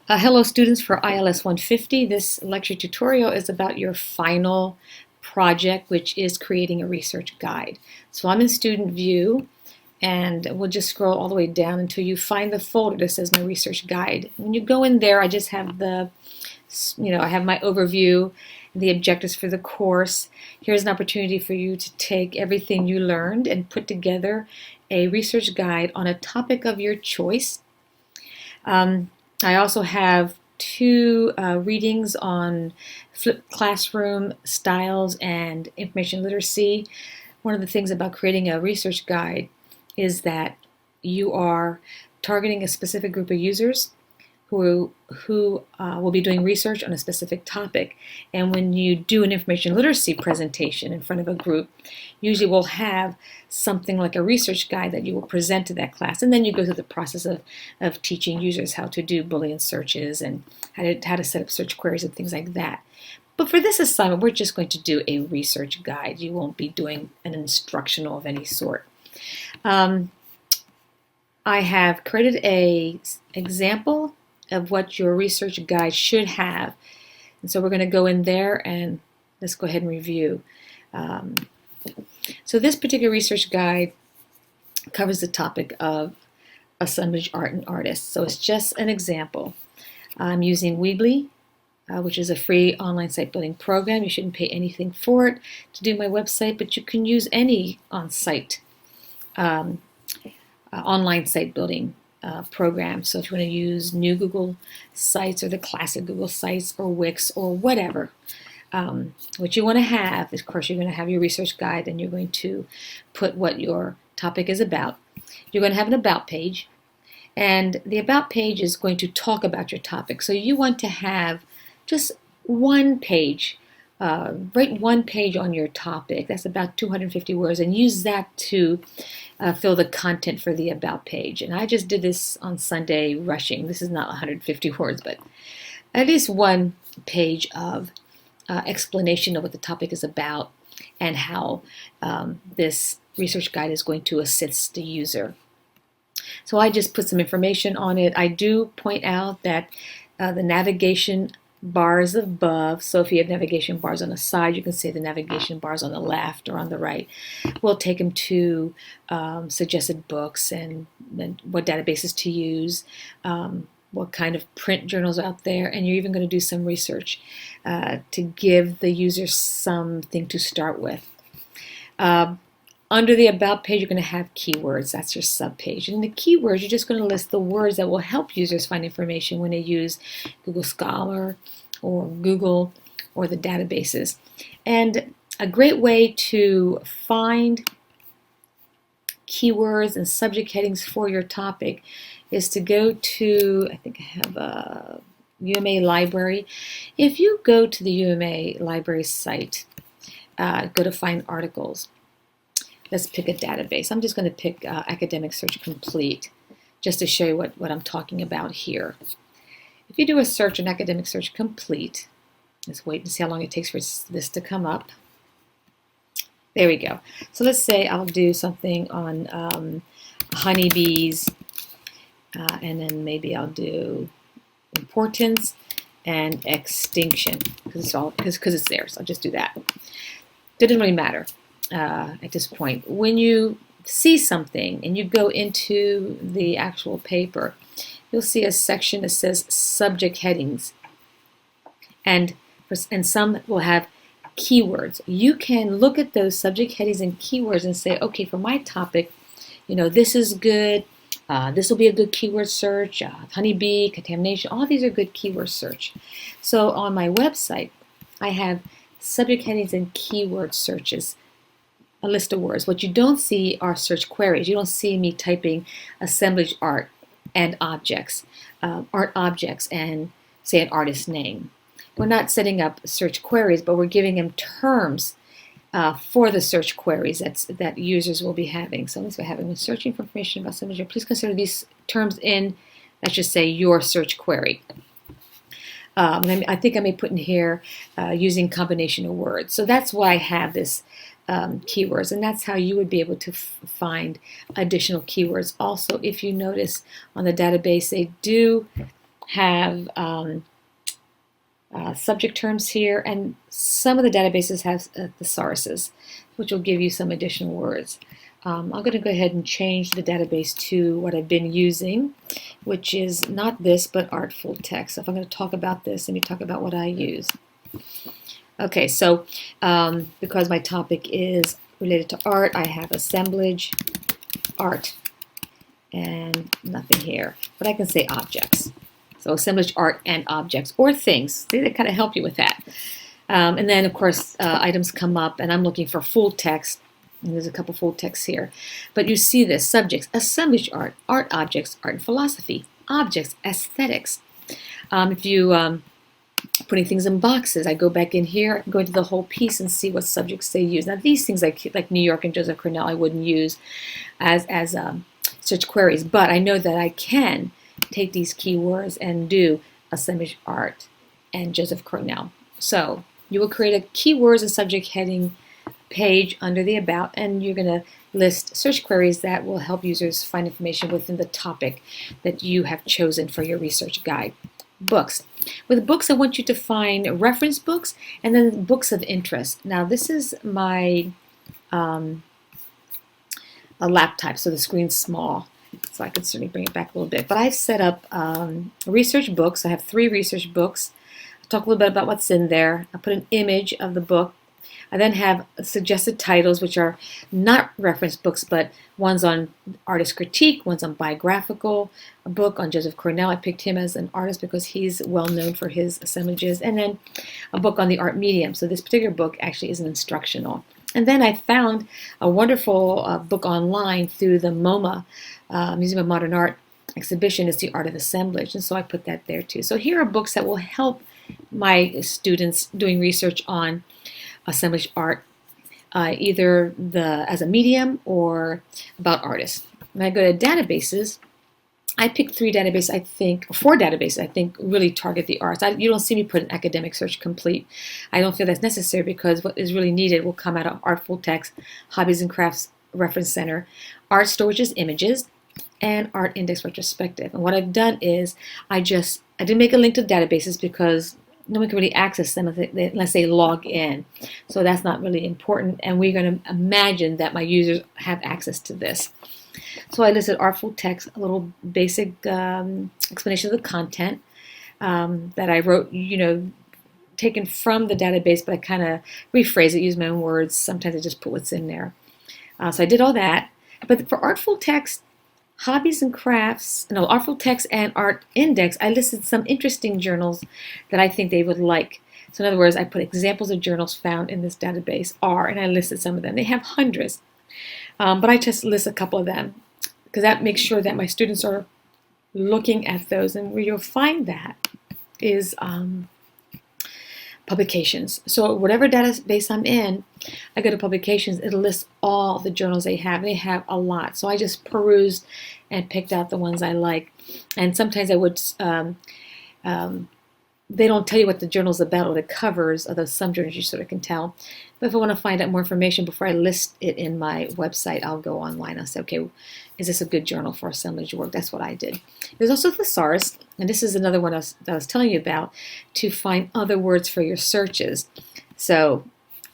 Hello students for ILS 150. This lecture tutorial is about your final project, which is creating a research guide. So I'm in student view and we'll just scroll all the way down until you find the folder that says my research guide. When you go in there, I just have I have my overview, the objectives for the course. Here's an opportunity for you to take everything you learned and put together a research guide on a topic of your choice. I also have two readings on flipped classroom styles and information literacy. One of the things about creating a research guide is that you are targeting a specific group of users who will be doing research on a specific topic. And when you do an information literacy presentation in front of a group, usually we'll have something like a research guide that you will present to that class. And then you go through the process of teaching users how to do Boolean searches and how to set up search queries and things like that. But for this assignment, we're just going to do a research guide. You won't be doing an instructional of any sort. I have created an example of what your research guide should have. And so we're going to go in there and let's go ahead and review. So this particular research guide covers the topic of assemblage art and artists. So it's just an example. I'm using Weebly, which is a free online site building program. You shouldn't pay anything for it to do my website, but you can use any on-site online site building program. So if you want to use new Google Sites or the classic Google Sites or Wix or whatever, what you want to have is, of course, you're going to have your research guide and you're going to put what your topic is about. You're going to have an about page, and the about page is going to talk about your topic. So you want to have just one page. Write one page on your topic. That's about 250 words, and use that to fill the content for the about page. And I just did this on Sunday rushing. This is not 150 words, but at least one page of explanation of what the topic is about and how this research guide is going to assist the user. So I just put some information on it. I do point out that the navigation bars above, so if you have navigation bars on the side, you can see the navigation bars on the left or on the right. We'll take them to suggested books and what databases to use, what kind of print journals are out there, and you're even going to do some research to give the user something to start with. Under the About page, you're going to have keywords. That's your subpage. And in the keywords, you're just going to list the words that will help users find information when they use Google Scholar or Google or the databases. And a great way to find keywords and subject headings for your topic is to go to, I think I have a UMA library. If you go to the UMA library site, go to Find Articles. Let's pick a database. I'm just going to pick Academic Search Complete just to show you what I'm talking about here. If you do a search on Academic Search Complete, let's wait and see how long it takes for this to come up. There we go. So let's say I'll do something on honeybees, and then maybe I'll do importance and extinction because it's there. So I'll just do that. Didn't really matter. At this point, when you see something and you go into the actual paper, you'll see a section that says subject headings, and some will have keywords. You can look at those subject headings and keywords and say, okay, for my topic, this is good. This will be a good keyword search. Honeybee, contamination, all these are good keyword search. So on my website, I have subject headings and keyword searches. A list of words. What you don't see are search queries. You don't see me typing assemblage art and objects, art objects, and say an artist's name. We're not setting up search queries, but we're giving them terms for the search queries that users will be having. So let's say having when searching for information about assemblage art, please consider these terms in, let's just say, your search query. And I think I may put in here using combination of words. So that's why I have this keywords, and that's how you would be able to find additional keywords. Also, if you notice on the database, they do have subject terms here, and some of the databases have thesauruses, which will give you some additional words. I'm going to go ahead and change the database to what I've been using, which is not this, but Artful Text. So if I'm going to talk about this, let me talk about what I use. Okay, so because my topic is related to art, I have assemblage, art, and nothing here. But I can say objects. So assemblage, art, and objects, or things. See, they kind of help you with that. And then, of course, items come up, and I'm looking for full text. And there's a couple full texts here. But you see this, subjects, assemblage art, art objects, art and philosophy, objects, aesthetics. If you putting things in boxes, I go back in here, I can go into the whole piece and see what subjects they use. Now these things like New York and Joseph Cornell I wouldn't use as search queries, but I know that I can take these keywords and do assemblage art and Joseph Cornell. So you will create a keywords and subject heading page under the about, and you're going to list search queries that will help users find information within the topic that you have chosen for your research guide. Books. With books, I want you to find reference books and then books of interest. Now this is my a laptop, so the screen's small, so I can certainly bring it back a little bit. But I've set up research books. I have 3 research books. I'll talk a little bit about what's in there. I put an image of the book. I then have suggested titles, which are not reference books, but one's on artist critique, one's on biographical, a book on Joseph Cornell. I picked him as an artist because he's well known for his assemblages, and then a book on the art medium. So this particular book actually is an instructional. And then I found a wonderful book online through the MoMA, Museum of Modern Art exhibition. It's the Art of Assemblage, and so I put that there too. So here are books that will help my students doing research on assemblage art, either as a medium or about artists. When I go to databases, I picked 4 databases I think really target the arts. You don't see me put an academic search complete. I don't feel that's necessary because what is really needed will come out of Artful Text, Hobbies and Crafts Reference Center, Art Storage's images, and Art Index Retrospective. And what I've done is I didn't make a link to databases because no one can really access them unless they log in. So that's not really important, and we're going to imagine that my users have access to this. So I listed Artful Text, a little basic explanation of the content that I wrote, taken from the database, but I kind of rephrase it, use my own words. Sometimes I just put what's in there. So I did all that. But for Artful Text, Artful Text and Art Index, I listed some interesting journals that I think they would like. So in other words, I put examples of journals found in this database and I listed some of them. They have hundreds, but I just list a couple of them because that makes sure that my students are looking at those. And where you'll find that is publications. So whatever database I'm in, I go to publications, it'll list all the journals they have, and they have a lot. So I just perused and picked out the ones I like. And sometimes I would, they don't tell you what the journal's about or the covers, although some journals you sort of can tell. But if I want to find out more information before I list it in my website, I'll go online. I'll say, okay, is this a good journal for assemblage work? That's what I did. There's also thesaurus, and this is another one that I was telling you about, to find other words for your searches. So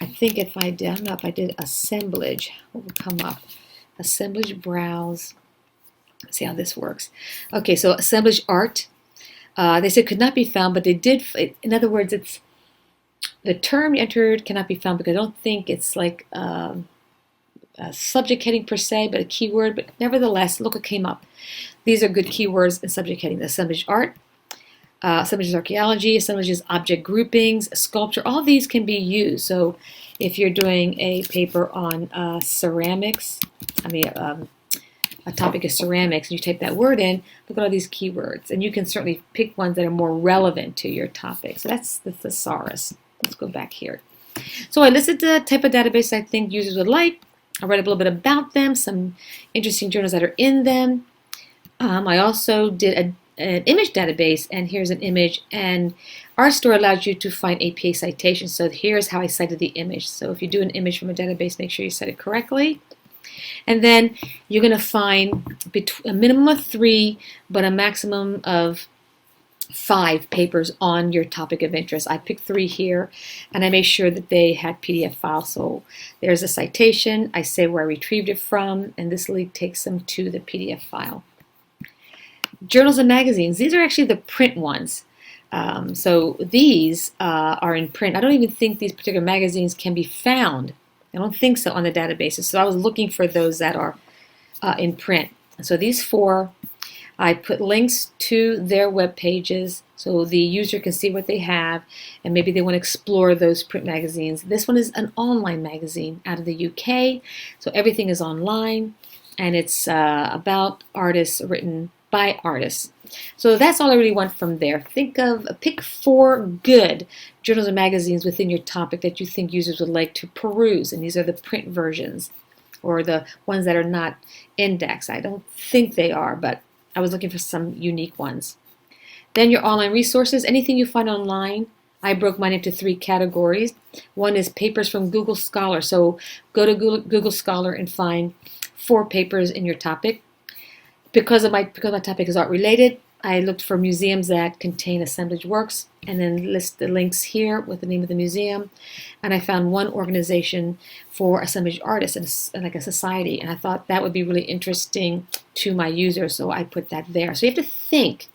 I think if I did assemblage, what would come up? Assemblage browse. Let's see how this works. Okay, so assemblage art. They said could not be found, but they did. In other words, it's the term entered cannot be found because I don't think it's like a subject heading per se, but a keyword. But nevertheless, look what came up. These are good keywords in subject heading. Assemblage art, assemblage archaeology, assemblages object groupings, sculpture. All these can be used. So if you're doing a paper on ceramics, a topic is ceramics, and you type that word in, look at all these keywords. And you can certainly pick ones that are more relevant to your topic. So that's the thesaurus. Let's go back here. So I listed the type of database I think users would like. I read a little bit about them, some interesting journals that are in them. I also did an image database, and here's an image. And ArtStore allows you to find APA citations. So here's how I cited the image. So if you do an image from a database, make sure you cite it correctly. And then you're going to find a minimum of 3, but a maximum of 5 papers on your topic of interest. I picked 3 here, and I made sure that they had PDF files. So there's a citation, I say where I retrieved it from, and this link takes them to the PDF file. Journals and magazines, these are actually the print ones. So these are in print. I don't even think these particular magazines can be found. I don't think so on the databases. So I was looking for those that are in print. So these 4, I put links to their web pages so the user can see what they have, and maybe they want to explore those print magazines. This one is an online magazine out of the UK, so everything is online, and it's about artists, written by artists. So that's all I really want from there. Pick 4 good journals and magazines within your topic that you think users would like to peruse, and these are the print versions, or the ones that are not indexed. I don't think they are, but I was looking for some unique ones. Then your online resources, anything you find online. I broke mine into 3 categories. One is papers from Google Scholar. So go to Google Scholar and find 4 papers in your topic. Because my topic is art related, I looked for museums that contain assemblage works and then list the links here with the name of the museum. And I found one organization for assemblage artists, like a society, and I thought that would be really interesting to my users, so I put that there. So you have to think,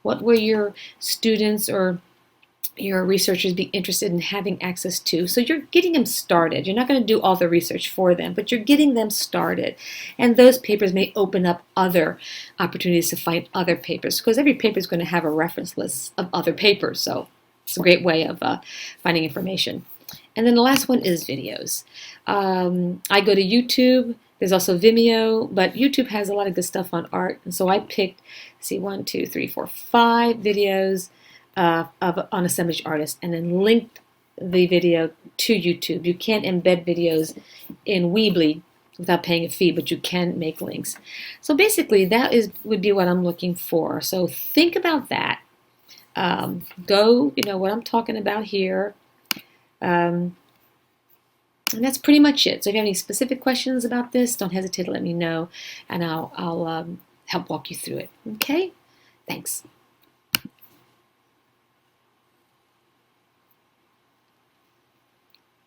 what will your students or your researchers be interested in having access to? So you're getting them started. You're not going to do all the research for them, but you're getting them started. And those papers may open up other opportunities to find other papers, because every paper is going to have a reference list of other papers. So it's a great way of finding information. And then the last one is videos. I go to YouTube. There's also Vimeo, but YouTube has a lot of good stuff on art. And so I picked, see, 1, 2, 3, 4, 5 videos on assemblage artists, and then linked the video to YouTube. You can't embed videos in Weebly without paying a fee, but you can make links. So basically, that would be what I'm looking for. So think about that. Go, what I'm talking about here. And that's pretty much it. So if you have any specific questions about this, don't hesitate to let me know, and I'll help walk you through it. Okay? Thanks.